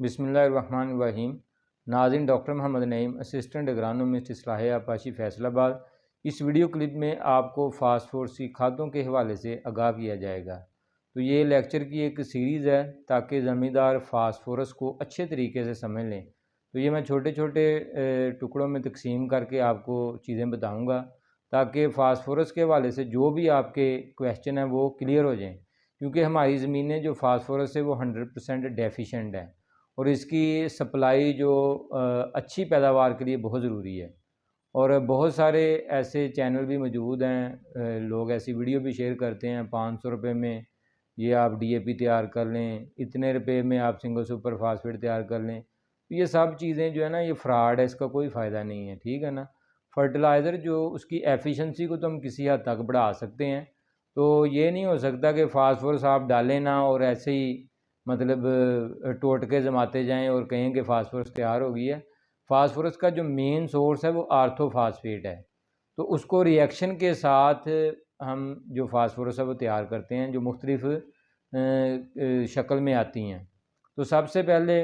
बिस्मिल्लाहिर्रहमानिर्रहीम। नाज़रीन, doctor Mohammad Naeem, assistant एग्रानोमिस्ट इस्लाह आपाशी Faisalabad. इस वीडियो क्लिप में आपको फास्फोरस की खादों के हवाले से आगाह किया जाएगा। तो ये लेक्चर की एक सीरीज़ है ताकि ज़मींदार फास्फोरस को अच्छे तरीके से समझ लें। तो ये मैं छोटे छोटे टुकड़ों में तकसीम करके आपको चीज़ें बताऊँगा ताकि फ़ास्फोरस के हवाले से जो भी आपके क्वेश्चन हैं वो क्लियर हो जाएँ, क्योंकि हमारी ज़मीनें जो फास्फोरस है वो 100% डेफिशिएंट है और इसकी सप्लाई जो अच्छी पैदावार के लिए बहुत ज़रूरी है। और बहुत सारे ऐसे चैनल भी मौजूद हैं, लोग ऐसी वीडियो भी शेयर करते हैं 500 रुपये में ये आप डीएपी तैयार कर लें, इतने रुपए में आप सिंगल सुपर फास्फेट तैयार कर लें। तो ये सब चीज़ें जो है ना, ये फ्रॉड है, इसका कोई फ़ायदा नहीं है, ठीक है ना। फर्टिलाइज़र जो उसकी एफिशिएंसी को तो हम किसी हद तक बढ़ा सकते हैं। तो ये नहीं हो सकता कि फास्फोरस आप डालें ना और ऐसे ही मतलब टोटके जमाते जाएं और कहें कि फास्फोरस तैयार हो गई है। फास्फोरस का जो मेन सोर्स है वो आर्थोफास्फेट है। तो उसको रिएक्शन के साथ हम जो फास्फोरस है वो तैयार करते हैं, जो मुख्तलिफ शक्ल में आती हैं। तो सबसे पहले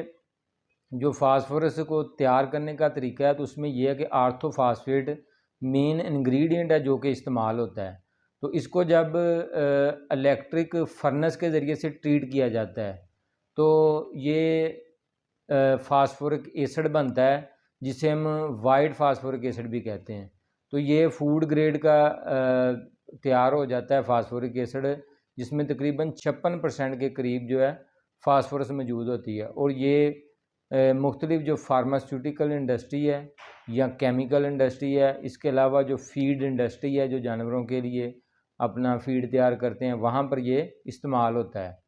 जो फास्फोरस को तैयार करने का तरीका है, तो उसमें यह है कि आर्थोफास्फेट मेन इंग्रेडिएंट है जो कि इस्तेमाल होता है। तो इसको जब इलेक्ट्रिक फर्नेस के ज़रिए से ट्रीट किया जाता है तो ये फास्फोरिक एसिड बनता है, जिसे हम वाइट फास्फोरिक एसिड भी कहते हैं। तो ये फूड ग्रेड का तैयार हो जाता है फास्फोरिक एसिड, जिसमें तकरीबन 56% के करीब जो है फास्फोरस मौजूद होती है। और ये मुख्तलिफ जो फार्मास्यूटिकल इंडस्ट्री है या केमिकल इंडस्ट्री है, इसके अलावा जो फीड इंडस्ट्री है, जो जानवरों के लिए अपना फीड तैयार करते हैं, वहाँ पर ये इस्तेमाल होता है।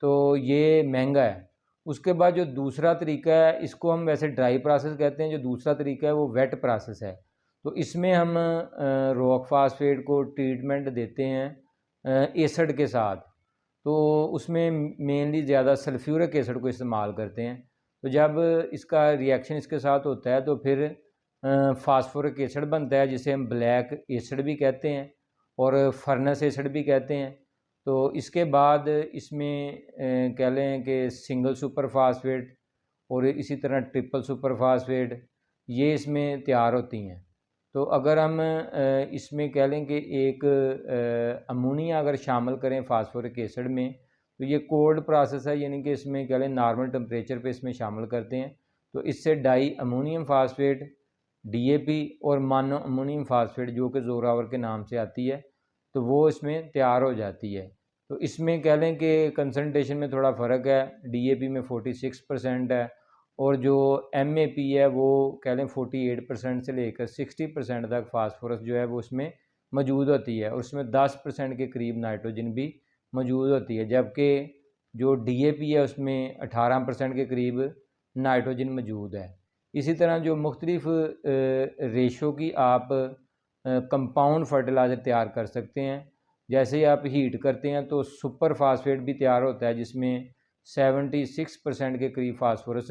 तो ये महंगा है। उसके बाद जो दूसरा तरीका है, इसको हम वैसे ड्राई प्रोसेस कहते हैं, जो दूसरा तरीका है वो वेट प्रोसेस है। तो इसमें हम रॉक फास्फेट को ट्रीटमेंट देते हैं एसिड के साथ। तो उसमें मेनली ज़्यादा सल्फ्यूरिक एसिड को इस्तेमाल करते हैं। तो जब इसका रिएक्शन इसके साथ होता है तो फिर फास्फोरिक एसिड बनता है, जिसे हम ब्लैक एसिड भी कहते हैं और फर्नेस एसिड भी कहते हैं। तो इसके बाद इसमें कह लें कि सिंगल सुपर फास्फेट और इसी तरह ट्रिपल सुपर फास्फेट ये इसमें तैयार होती हैं। तो अगर हम इसमें कह लें कि एक अमोनिया अगर शामिल करें फास्फोरिक एसिड में, तो ये कोल्ड प्रोसेस है, यानी कि इसमें कह लें नॉर्मल टेम्परेचर पे इसमें शामिल करते हैं। तो इससे डाई अमोनियम फास्फेट, डीएपी और मोनो अमोनियम फास्फेट जो कि जोरावर के नाम से आती है, तो वो इसमें तैयार हो जाती है। तो इसमें कह लें कि कंसनट्रेशन में थोड़ा फ़र्क है, डीएपी में 46% है और जो एमएपी है वो कह लें 48% से लेकर 60% तक फास्फोरस जो है वो उसमें मौजूद होती है और उसमें 10% के करीब नाइट्रोजन भी मौजूद होती है, जबकि जो डीएपी है उसमें 18% के करीब नाइट्रोजन मौजूद है। इसी तरह जो मुख्तलिफ रेशो की आप कंपाउंड फर्टिलाइज़र तैयार कर सकते हैं। जैसे ही आप हीट करते हैं तो सुपर फास्फेट भी तैयार होता है, जिसमें 76% के करीब फास्फोरस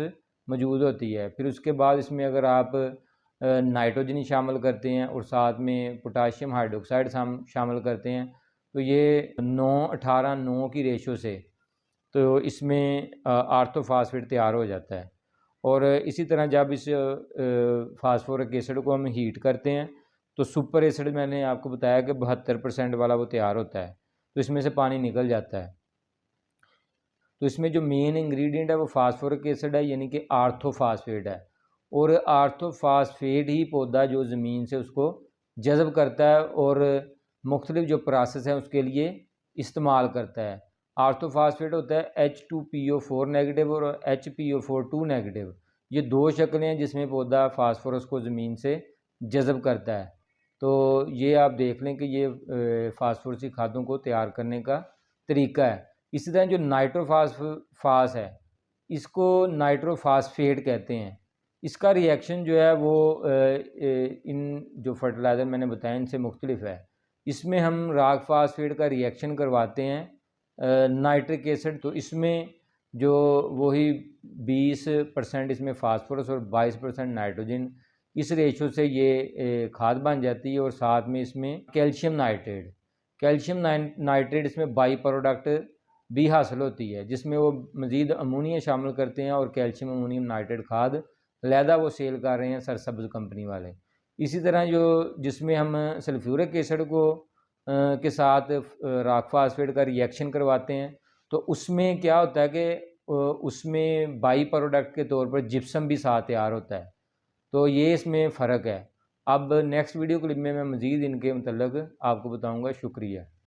मौजूद होती है। फिर उसके बाद इसमें अगर आप नाइट्रोजन शामिल करते हैं और साथ में पोटाशियम हाइड्रोक्साइड शामिल करते हैं, तो ये 9-18-9 की रेशो से तो इसमें आर्थोफास्फेट तैयार हो जाता है। और इसी तरह जब इस फास्फोरिक एसिड को हम हीट करते हैं तो सुपर एसिड मैंने आपको बताया कि 72% वाला वो तैयार होता है, तो इसमें से पानी निकल जाता है। तो इसमें जो मेन इंग्रेडिएंट है वो फास्फोरिक एसिड है, यानी कि आर्थोफास्फेट है। और आर्थोफास्फेट ही पौधा जो ज़मीन से उसको जज़ब करता है और मुख्तलिफ जो प्रोसेस है उसके लिए इस्तेमाल करता है। आर्थोफास्फेट होता है H2PO4 नेगेटिव और HPO4 नेगेटिव। ये दो शक्लें हैं जिसमें पौधा फास्फोरस को ज़मीन से जज़ब करता है। तो ये आप देख लें कि ये फास्फोरस की खादों को तैयार करने का तरीका है। इसी तरह जो नाइट्रोफास है, इसको नाइट्रोफास्फेट कहते हैं। इसका रिएक्शन जो है वो इन जो फर्टिलाइज़र मैंने बताया इनसे मुख्तलिफ है। इसमें हम रॉक फास्फेट का रिएक्शन करवाते हैं नाइट्रिक एसिड, तो इसमें जो वही 20% इसमें फास्फोरस और 22% नाइट्रोजन, इस रेशो से ये खाद बन जाती है। और साथ में इसमें कैल्शियम नाइट्रेट इसमें बाई प्रोडक्ट भी हासिल होती है, जिसमें वो मज़ीद अमोनिया शामिल करते हैं और कैल्शियम अमोनियम नाइट्रेट खाद अलहदा वो सेल कर रहे हैं सरसब्ज़ कंपनी वाले। इसी तरह जिसमें हम सल्फ्यूरिक एसिड को के साथ रॉक फास्फेट का रिएक्शन करवाते हैं, तो उसमें क्या होता है कि उसमें बाई प्रोडक्ट के तौर पर जिप्सम भी साथ तैयार होता है। तो ये इसमें फ़र्क है। अब नेक्स्ट वीडियो क्लिप में मैं मज़ीद इनके मतलब आपको बताऊँगा। शुक्रिया।